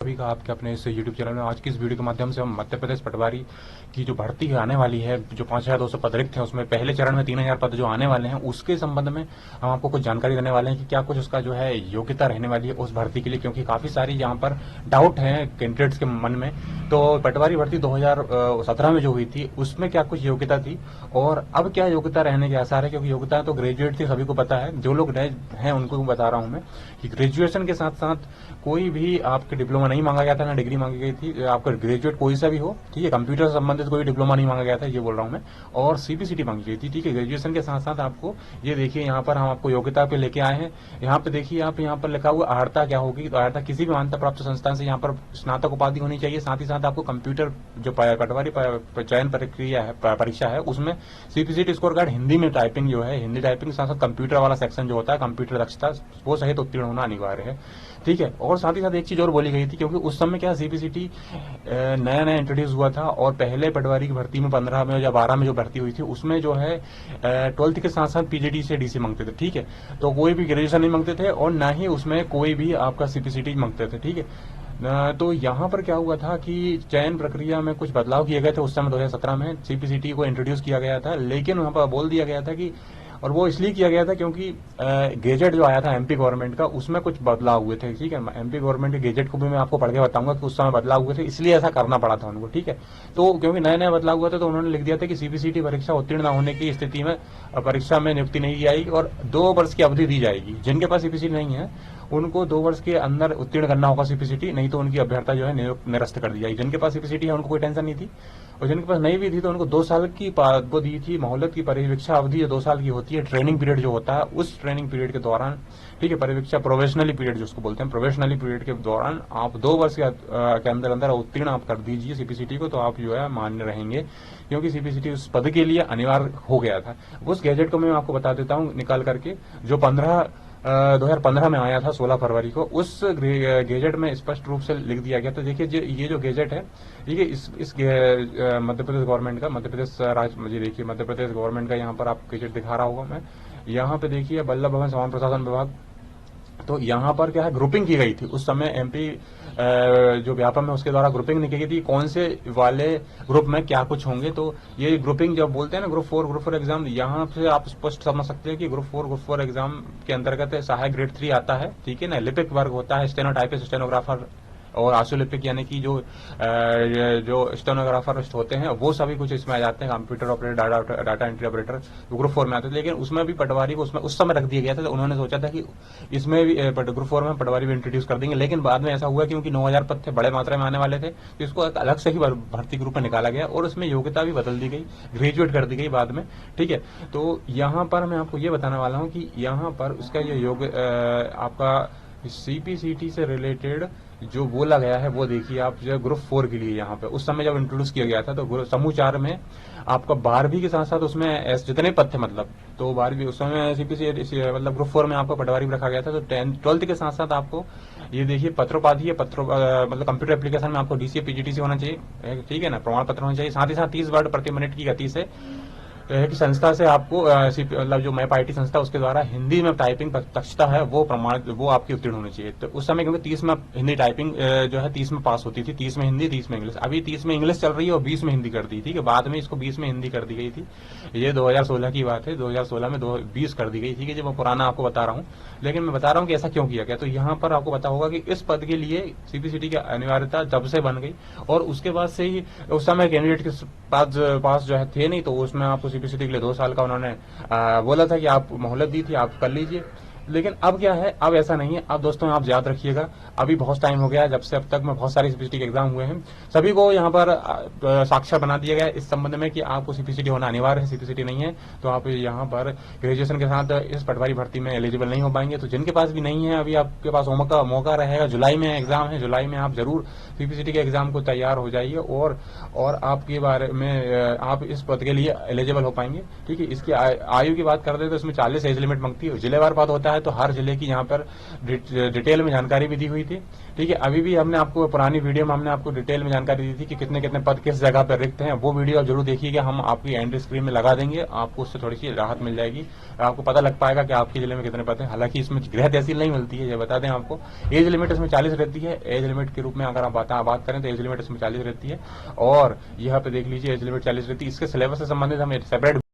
सभी का आपके अपने इस यूट्यूब चैनल में। आज की इस वीडियो के माध्यम से हम मध्य प्रदेश पटवारी की जो भर्ती आने वाली है, जो 5,200 पद रिक्त हैं, उसमें पहले चरण में 3,000 पद जो आने वाले हैं, उसके संबंध में हम आपको कुछ जानकारी देने वाले हैं कि क्या कुछ उसका जो है योग्यता रहने वाली है उस भर्ती के लिए, क्योंकि काफी सारी यहाँ पर डाउट है कैंडिडेट्स के मन में। तो पटवारी भर्ती 2017 में जो हुई थी उसमें क्या कुछ योग्यता थी और अब क्या योग्यता रहने के आसार है, क्योंकि योग्यता तो ग्रेजुएट थी, सभी को पता है। जो लोग नए हैं उनको भी बता रहा हूं मैं कि ग्रेजुएशन के साथ साथ कोई भी आपके डिप्लोमा नहीं मांगा गया था, ना डिग्री मांगी गई थी। आपका ग्रेजुएट कोई सा भी हो, ठीक है, कंप्यूटर से संबंधित कोई डिप्लोमा नहीं मांगा गया था, ये बोल रहा हूं मैं। और सीपीसीटी मांगी गई थी, ठीक है। ग्रेजुएशन के साथ साथ आपको ये देखिए, यहाँ पर हम आपको योग्यता पे लेके आए हैं। यहाँ पे देखिए, आप यहाँ पर लिखा हुआ अर्हता क्या होगी। तो अर्हता किसी भी मान्यता प्राप्त संस्थान से यहाँ पर स्नातक उपाधि होनी चाहिए। साथ ही साथ आपको कंप्यूटर जो पटवारी चयन प्रक्रिया है, परीक्षा है, उसमें सीपीसीटी स्कोर कार्ड हिंदी में टाइपिंग जो है, हिंदी टाइपिंग के साथ साथ कंप्यूटर वाला सेक्शन जो होता है, कंप्यूटर दक्षता, वो सहित उत्तीर्ण होना अनिवार्य है, ठीक है। और साथ ही साथ एक चीज और बोली गई थी, क्योंकि उस समय क्या सीपीसीटी नया नया इंट्रोड्यूस हुआ था और पहले पटवारी की भर्ती में 15 में या 12 में जो भर्ती हुई थी उसमें जो है 12th के साथ साथ पीजीडी से डीसी मांगते थे, ठीक है। तो कोई भी ग्रेजुएशन नहीं मांगते थे और ना ही उसमें कोई भी आपका सीपीसीटी मांगते थे, ठीक है। तो यहाँ पर क्या हुआ था कि चयन प्रक्रिया में कुछ बदलाव किए गए थे उस समय 2017 में सीपीसीटी को इंट्रोड्यूस किया गया था, लेकिन वहां पर बोल दिया गया था कि, और वो इसलिए किया गया था क्योंकि गेजेट जो आया था एमपी गवर्नमेंट का, उसमें कुछ बदलाव हुए थे, ठीक है। एमपी गवर्नमेंट के गेजेट को भी मैं आपको पढ़ के बताऊंगा कि उस समय बदलाव हुए थे, इसलिए ऐसा करना पड़ा था उनको, ठीक है। तो क्योंकि नया नया बदलाव हुआ था तो उन्होंने लिख दिया था कि सीपीसीटी परीक्षा उत्तीर्ण न होने की स्थिति में परीक्षा में नियुक्ति नहीं की जाएगी और 2 वर्ष की अवधि दी जाएगी। जिनके पास सीपीसीटी नहीं है उनको 2 वर्ष के अंदर उत्तीर्ण करना होगा सीपीसीटी, नहीं तो उनकी अभ्यर्थता जो है निरस्त कर दी जाएगी। जिनके पास सीपीसीटी है उनको कोई टेंशन नहीं थी, और जिनके पास नहीं भी थी तो उनको 2 साल की वो दी थी मोहलत की परिवीक्षा अवधि, जो 2 साल की होती है। ट्रेनिंग पीरियड जो होता है, उस ट्रेनिंग पीरियड के दौरान, ठीक है, परिवीक्षा प्रोफेशनली पीरियड जो उसको बोलते हैं, प्रोफेशनली पीरियड के दौरान आप 2 वर्ष के अंदर अंदर उत्तीर्ण आप कर दीजिए सीपीसीटी को, तो आप जो है मान्य रहेंगे, क्योंकि सीपीसीटी उस पद के लिए अनिवार्य हो गया था। उस गैजेट को मैं आपको बता देता हूँ निकाल करके, जो 2015 में आया था 16 फरवरी को। उस गेजेट में स्पष्ट रूप से लिख दिया गया। तो देखिए, ये जो गेजेट है, ठीक है, इस मध्य प्रदेश गवर्नमेंट का, मध्य प्रदेश राज्य, मुझे देखिए मध्य प्रदेश गवर्नमेंट का यहाँ पर आपको गेजेट दिखा रहा होगा मैं। यहाँ पे देखिए वल्लभ भवन समाज प्रशासन विभाग। तो यहाँ पर क्या है, ग्रुपिंग की गई थी उस समय। एमपी जो व्यापम है उसके द्वारा ग्रुपिंग नहीं की गई थी, कौन से वाले ग्रुप में क्या कुछ होंगे। तो ये ग्रुपिंग जब बोलते हैं ना, ग्रुप 4 एग्जाम, यहाँ से आप स्पष्ट समझ सकते हैं कि ग्रुप 4 एग्जाम के अंतर्गत सहायक ग्रेड 3 आता है, ठीक है ना। लिपिक वर्ग होता है, स्टेनोटाइपिस्ट, स्टेनोग्राफर और आशुलिपिक, यानी कि जो स्टेनोग्राफर होते हैं वो सभी कुछ इसमें आ जाते हैं। Computer operator, data entry operator group 4 में आते थे, लेकिन उसमें भी पटवारी को उसमें उस समय रख दिया गया था। तो उन्होंने सोचा था कि इसमें भी ग्रुप 4 में पटवारी भी इंट्रोड्यूस कर देंगे, लेकिन बाद में ऐसा हुआ क्योंकि 9,000 पद थे, बड़े मात्रा में आने वाले थे, तो इसको अलग से ही भर्ती ग्रुप में निकाला गया और उसमें योग्यता भी बदल दी गई, ग्रेजुएट कर दी गई बाद में, ठीक है। तो यहाँ पर मैं आपको ये बताने वाला हूँ कि यहाँ पर उसका ये आपका सीपीसीटी से रिलेटेड जो बोला गया है वो देखिए आप, जो ग्रुप 4 के लिए यहाँ पे उस समय जब इंट्रोड्यूस किया गया था, तो समूह 4 में आपका 12वीं के साथ साथ उसमें जितने पद थे, मतलब तो 12वीं उस समय सीपीसी मतलब ग्रुप 4 में आपको पटवारी भी रखा गया था। तो 12th के साथ साथ आपको ये देखिए पत्रोपाधि है, मतलब कंप्यूटर एप्लीकेशन में आपको डीसीए पीजीटीसी होना चाहिए, ठीक है ना, प्रमाण पत्र होना चाहिए। साथ ही साथ 30 वर्ड प्रति मिनट की गति से की संस्था से आपको मतलब जो मैप आईटी संस्था उसके द्वारा हिंदी में टाइपिंग दक्षता है वो प्रमाण, वो आपकी उत्तीर्ण होनी चाहिए। तो उस समय क्योंकि 30 में हिंदी टाइपिंग जो है 30 में पास होती थी, 30 में हिंदी, 30 में इंग्लिश। अभी 30 में इंग्लिश चल रही है और 20 में हिंदी कर दी, ठीक है। बाद में इसको 20 में हिंदी कर दी गई थी, ये 2016 की बात है। 2016 में 20 कर दी गई, ठीक है। जो मैं पुराना आपको बता रहा हूँ, लेकिन मैं बता रहा हूँ कि ऐसा क्यों किया गया। तो यहाँ पर आपको पता होगा कि इस पद के लिए सीपीसीटी की अनिवार्यता जब से बन गई, और उसके बाद से ही उस समय कैंडिडेट के पास जो है थे नहीं, तो उसमें आपको सीपीसीटी के लिए 2 साल का उन्होंने बोला था कि आप मोहलत दी थी, आप कर लीजिए। लेकिन अब क्या है, अब ऐसा नहीं है। अब दोस्तों आप याद रखिएगा, अभी बहुत टाइम हो गया है जब से अब तक में बहुत सारे सीपीसीटी के एग्जाम हुए हैं, सभी को यहाँ पर साक्षर बना दिया गया है इस संबंध में कि आपको सीपीसीटी होना अनिवार्य है। सीपीसीटी नहीं है तो आप यहाँ पर ग्रेजुएशन के साथ इस पटवारी भर्ती में एलिजिबल नहीं हो पाएंगे। तो जिनके पास भी नहीं है, अभी आपके पास मौका रहेगा, जुलाई में एग्जाम है, जुलाई में आप जरूर सीपीसीटी के एग्जाम को तैयार हो जाइए और आपके बारे में आप इस पद के लिए एलिजिबल हो पाएंगे, ठीक है। इसकी आयु की बात करते हैं तो इसमें 40 एज लिमिट मांगती है। जिलेवार पद होता है होता है तो हर जिले की यहाँ पर डिटेल में जानकारी भी दी हुई थी। ठीक है, अभी भी हमने आपको पुरानी वीडियो में हमने आपको डिटेल में जानकारी दी थी कि कितने कितने पद किस जगह पर रिक्त हैं। वो वीडियो आप जरूर देखिएगा, हम आपकी एंड स्क्रीन में लगा देंगे, आपको उससे थोड़ी सी राहत मिल जाएगी, आपको पता लग पाएगा कि आपके जिले में कितने पद हैं। हालांकि इसमें गृह तहसील नहीं मिलती है, ये बता दें आपको। एज लिमिट इसमें 40 रहती है। एज लिमिट के रूप में अगर आप बात करें तो एज लिमिट इसमें 40 रहती है, और यहाँ पे देख लीजिए एज लिमिट 40 रहती है। इसके सिलेबस से संबंधित हम सेपरेट